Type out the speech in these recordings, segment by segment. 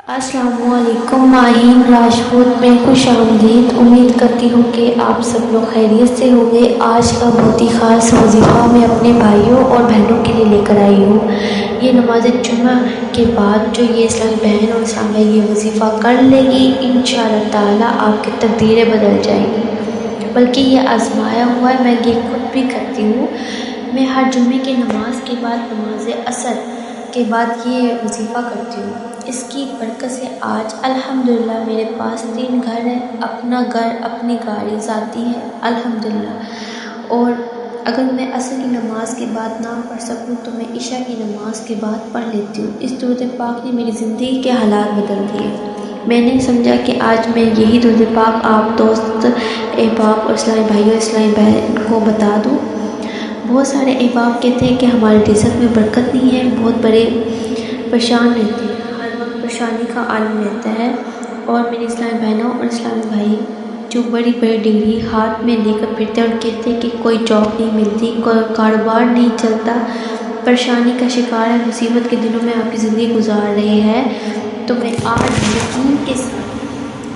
السلام علیکم ماہین راجپوت میں خوش آمدید۔ امید کرتی ہوں کہ آپ سب لوگ خیریت سے ہوں گے۔ آج کا بہت ہی خاص وظیفہ میں اپنے بھائیوں اور بہنوں کے لیے لے کر آئی ہوں۔ یہ نماز جمعہ کے بعد جو یہ اسلامی بہن اور اسلام بھائی یہ وظیفہ کر لے گی، انشاءاللہ تعالیٰ آپ کی تقدیریں بدل جائیں گی۔ بلکہ یہ آزمایا ہوا ہے، میں یہ خود بھی کرتی ہوں۔ میں ہر جمعے کی نماز کے بعد نماز عصر کے بعد یہ وظیفہ کرتی ہوں۔ اس کی برکت سے آج الحمدللہ میرے پاس 3 گھر ہے، اپنا گھر، اپنی گاڑی ذاتی ہے الحمدللہ۔ اور اگر میں عصر کی نماز کے بعد نہ پڑھ سکوں تو میں عشاء کی نماز کے بعد پڑھ لیتی ہوں۔ اس درود پاک نے میری زندگی کے حالات بدل دیے۔ میں نے سمجھا کہ آج میں یہی درود پاک آپ دوست احباب اور اسلامی بھائیوں اسلامی بہن کو بتا دوں۔ بہت سارے احباب کہتے ہیں کہ ہمارے رزق میں برکت نہیں ہے، بہت بڑے پریشان رہتے ہیں، ہر وقت پریشانی کا عالم رہتا ہے۔ اور میری اسلامی بہنوں اور اسلامی بھائی جو بڑی بڑی ڈگری ہاتھ میں لے کر پھرتے ہیں اور کہتے ہیں کہ کوئی جاب نہیں ملتی، کوئی کاروبار نہیں چلتا، پریشانی کا شکار ہے، مصیبت کے دنوں میں آپ کی زندگی گزار رہے ہیں، تو میں آج یقین کے ساتھ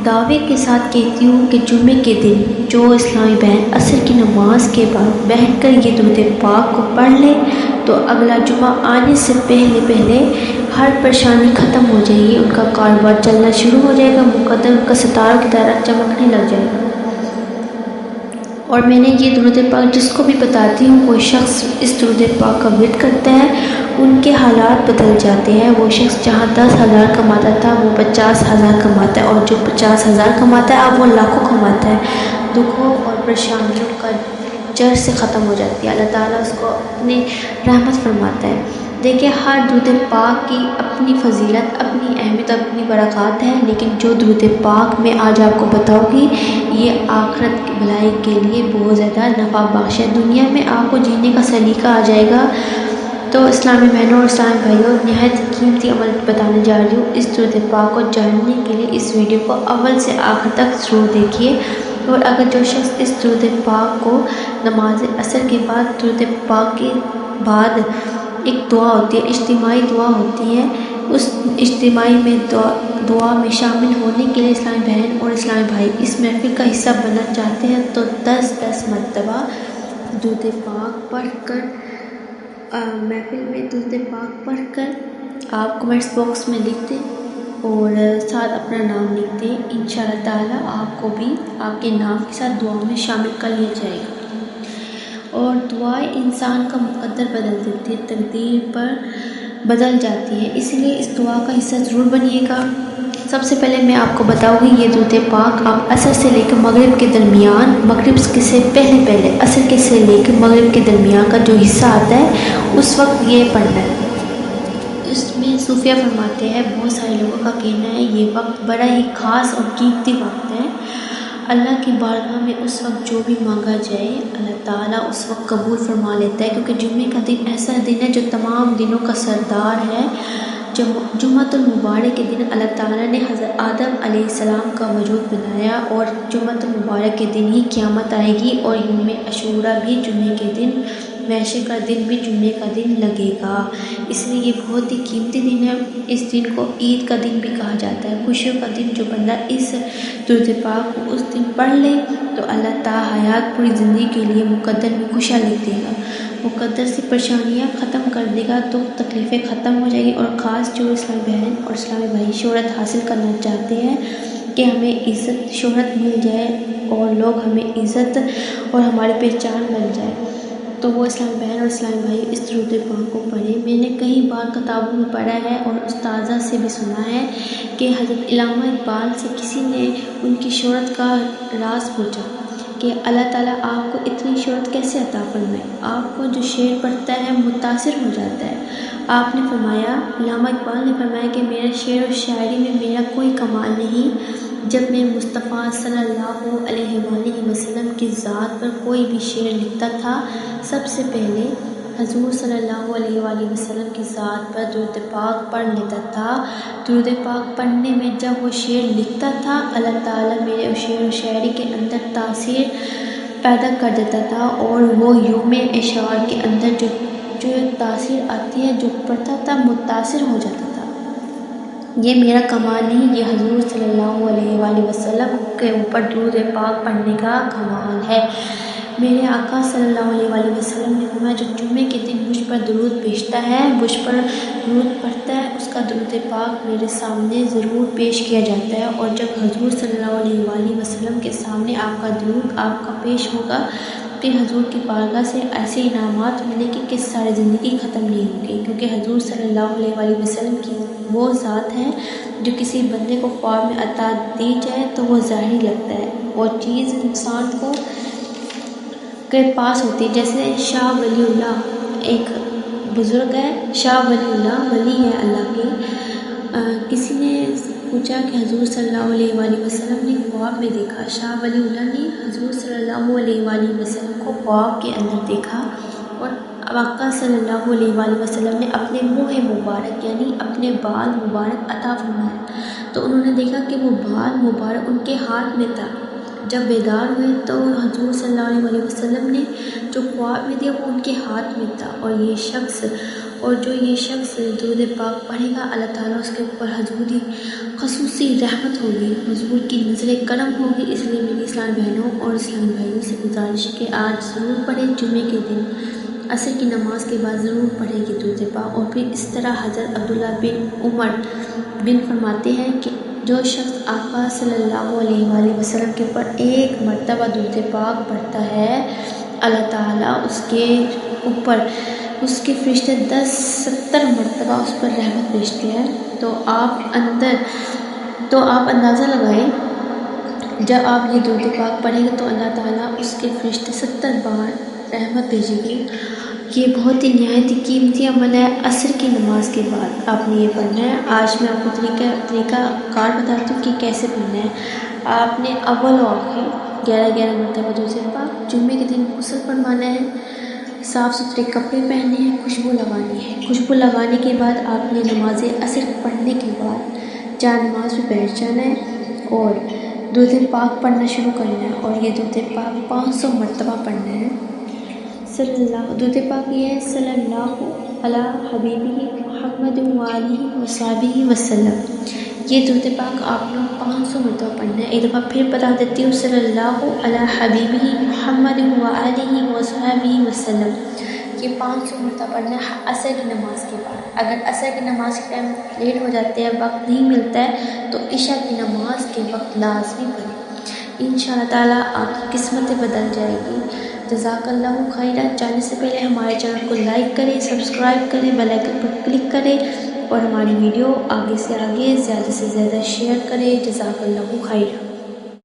دعوے کے ساتھ کہتی ہوں کہ جمعے کے دن جو اسلامی بہن عصر کی نماز کے بعد بیٹھ کر یہ درود پاک کو پڑھ لے تو اگلا جمعہ آنے سے پہلے ہر پریشانی ختم ہو جائے گی، ان کا کاروبار چلنا شروع ہو جائے گا، مقدر ان کا ستاروں کی طرح چمکنے لگ جائے گا۔ اور میں نے یہ درود پاک جس کو بھی بتاتی ہوں، کوئی شخص اس درود پاک کا ورد کرتا ہے، ان کے حالات بدل جاتے ہیں۔ وہ شخص جہاں 10,000 کماتا تھا وہ 50,000 کماتا ہے، اور جو 50,000 کماتا ہے اب وہ لاکھوں کماتا ہے۔ دکھوں اور پریشانیوں کا جڑ سے ختم ہو جاتی ہے، اللہ تعالیٰ اس کو اپنی رحمت فرماتا ہے۔ دیکھیں، ہر درود پاک کی اپنی فضیلت، اپنی اہمیت، اپنی برکات ہے، لیکن جو درود پاک میں آج آپ کو بتاؤں گی یہ آخرت کی بھلائی کے لیے بہت زیادہ نفع بخش ہے۔ دنیا میں آپ کو جینے کا سلیقہ آ جائے گا۔ تو اسلامی بہنوں اور اسلامی بھائیوں، نہایت قیمتی عمل بتانے جا رہی ہوں۔ اس درود پاک کو جاننے کے لیے اس ویڈیو کو اول سے آخر تک ضرور دیکھیے۔ اور اگر جو شخص اس درود پاک کو نماز عصر کے بعد درود پاک کے بعد ایک دعا ہوتی ہے، اجتماعی دعا ہوتی ہے، اس اجتماعی میں دعا میں شامل ہونے کے لیے اسلامی بہن اور اسلامی بھائی اس محفل کا حصہ بننا چاہتے ہیں تو 10 مرتبہ درود پاک پڑھ کر محفل میں درود پاک پڑھ کر آپ کمنٹس باکس میں لکھ دیں اور ساتھ اپنا نام لکھ دیں۔ انشاءاللہ تعالیٰ آپ کو بھی آپ کے نام کے ساتھ دعا میں شامل کر لیا جائے گا۔ اور دعائیں انسان کا مقدر بدل دیتی ہے، تقدیر پر بدل جاتی ہے، اس لیے اس دعا کا حصہ ضرور بنیے گا۔ سب سے پہلے میں آپ کو بتاؤں گی یہ درود پاک آپ عصر سے لے کر مغرب کے درمیان، مغرب سے پہلے عصر کے سے لے کر مغرب کے درمیان کا جو حصہ آتا ہے اس وقت یہ پڑھنا ہے۔ اس میں صوفیہ فرماتے ہیں، بہت سارے لوگوں کا کہنا ہے یہ وقت بڑا ہی خاص اور قیمتی وقت ہے۔ اللہ کی بارگاہ میں اس وقت جو بھی مانگا جائے اللہ تعالیٰ اس وقت قبول فرما لیتا ہے، کیونکہ جمعے کا دن ایسا دن ہے جو تمام دنوں کا سردار ہے۔ جمعۃ المبارک کے دن اللہ تعالیٰ نے حضرت آدم علیہ السلام کا وجود بنایا، اور جمعۃ المبارک کے دن ہی قیامت آئے گی، اور یوم عاشوراء بھی جمعے کے دن، محشر کا دن بھی جمعے کا دن لگے گا۔ اس لیے یہ بہت ہی قیمتی دن ہے۔ اس دن کو عید کا دن بھی کہا جاتا ہے، خوشیوں کا دن۔ جو بندہ اس درود پاک کو اس دن پڑھ لے تو اللہ تعالیٰ حیات پوری زندگی کے لیے مقدر میں خوشیاں لکھ دے گا، مقدر سے پریشانیاں ختم کر دے گا، تو تکلیفیں ختم ہو جائیں گی۔ اور خاص جو اسلامی بہن اور اسلامی بھائی شہرت حاصل کرنا چاہتے ہیں کہ ہمیں عزت شہرت مل جائے اور لوگ ہمیں عزت اور ہماری پہچان بن جائے، تو وہ اسلامی بہن اور اسلامی بھائی اس درود پاک کو پڑھیں۔ میں نے کئی بار کتابوں میں پڑھا ہے اور استاذہ سے بھی سنا ہے کہ حضرت علامہ اقبال سے کسی نے ان کی شہرت کا راز پوچھا کہ اللہ تعالیٰ آپ کو اتنی شہرت کیسے عطا فرمائے، آپ کو جو شعر پڑھتا ہے متاثر ہو جاتا ہے۔ آپ نے فرمایا، علامہ اقبال نے فرمایا کہ میرا شعر و شاعری میں میرا کوئی کمال نہیں، جب میں مصطفیٰ صلی اللہ علیہ وآلہ وسلم کی ذات پر کوئی بھی شعر لکھتا تھا سب سے پہلے حضور صلی اللہ علیہ وآلہ وسلم کی ذات پر درود پاک پڑھ لیتا تھا۔ درود پاک پڑھنے میں جب وہ شعر لکھتا تھا اللہ تعالیٰ میرے شعر و شاعری کے اندر تاثیر پیدا کر دیتا تھا، اور وہ یوم اشعار کے اندر جو تاثیر آتی ہے جو پڑھتا تھا متاثر ہو جاتا تھا۔ یہ میرا کمال نہیں، یہ حضور صلی اللہ علیہ وآلہ وسلم کے اوپر درود پاک پڑھنے کا کمال ہے۔ میرے آقا صلی اللہ علیہ وآلہ وسلم نے فرمایا جو جمعے کے دن مجھ پر درود بھیجتا ہے، مجھ پر درود پڑھتا ہے، اس کا درود پاک میرے سامنے ضرور پیش کیا جاتا ہے، اور جب حضور صلی اللہ علیہ وآلہ وسلم کے سامنے آپ کا درود آپ کا پیش ہوگا، پھر حضور کی بارگاہ سے ایسے انعامات ملے کہ ساری زندگی ختم نہیں ہوگی، کیونکہ حضور صلی اللہ علیہ وآلہ وسلم کی وہ ذات ہے جو کسی بندے کو خواب میں عطا دی جائے تو وہ ظاہری لگتا ہے، اور چیز انسان کو کے پاس ہوتی ہے۔ جیسے شاہ ولی اللہ ایک بزرگ ہے، شاہ ولی اللہ ولی ہے اللہ کے۔ کسی نے پوچھا کہ حضور صلی اللہ علیہ وآلہ وسلم نے خواب میں دیکھا، شاہ ولی اللہ نے حضور صلی اللہ علیہ وآلہ وسلم کو خواب کے اندر دیکھا، اور آقا صلی اللہ علیہ وآلہ وسلم نے اپنے منہ مبارک یعنی اپنے بال مبارک عطا فرمایا، تو انہوں نے دیکھا کہ وہ بال مبارک ان کے ہاتھ میں تھا۔ جب بیدار ہوئے تو حضور صلی اللہ علیہ وآلہ وسلم نے جو خواب میں دیا وہ ان کے ہاتھ میں تھا، اور یہ شخص درود پاک پڑھے گا، اللہ تعالیٰ اس کے اوپر حضوری خصوصی رحمت ہوگی، حضور کی نظر کرم ہوگی۔ اس لیے میری اسلام بہنوں اور اسلامی بھائیوں سے گزارش ہے کہ آج ضرور پڑھیں، جمعے کے دن عصر کی نماز کے بعد ضرور پڑھیں گے درود پاک۔ اور پھر اس طرح حضرت عبداللہ بن عمر بن فرماتے ہیں کہ جو شخص آقا صلی اللہ علیہ وآلہ وسلم کے اوپر ایک مرتبہ درود پاک پڑھتا ہے، اللہ تعالیٰ اس کے اوپر اس کے فرشتے 70 مرتبہ اس پر رحمت بھیجتے ہیں۔ تو آپ اندازہ لگائیں، جب آپ یہ درود پاک پڑھیں گے تو اللہ تعالیٰ اس کے فرشتے 70 بار رحمت بھیجیں گے۔ یہ بہت ہی نہایت قیمتی عمل ہے۔ عصر کی نماز کے بعد آپ نے یہ پڑھنا ہے۔ آج میں آپ کو طریقہ کار بتاتی ہوں کہ کیسے پڑھنا ہے۔ آپ نے اول و آخر 11 مرتبہ درود پاک، جمعے کے دن غسل فرمانا ہے، صاف ستھرے کپڑے پہننے ہیں، خوشبو لگانی ہے۔ خوشبو لگانے کے بعد آپ نے نماز عصر پڑھنے کے بعد جا نماز پہ بیٹھ جانا ہے اور درود پاک پڑھنا شروع کرنا ہے، اور یہ درود پاک 500 مرتبہ پڑھنا ہے۔ درود پاک یہ ہے صلی اللہ علی حبیبہ محمد وآلہ وصحبہ وسلم۔ یہ درود پاک آپ نے 500 مرتبہ پڑھنا ہے۔ ایک دفعہ پھر بتا دیتی ہوں، صلی اللہ علی حبیبہ محمد وآلہ وصحبہ وسلم۔ یہ 500 مرتبہ پڑھنا ہے عصر کی نماز کے بعد۔ اگر عصر کی نماز کے ٹائم لیٹ ہو جاتے ہیں، وقت نہیں ملتا ہے، تو عشاء کی نماز کے وقت لازمی پڑھیں، انشاءاللہ تعالیٰ آپ کی قسمتیں بدل جائے گی۔ جزاک اللہ خیرہ۔ جانے سے پہلے ہمارے چینل کو لائک کریں، سبسکرائب کریں، بیل آئکن پر کلک کریں، اور ہماری ویڈیو آگے سے آگے زیادہ سے زیادہ شیئر کریں۔ جزاک اللہ خیرہ۔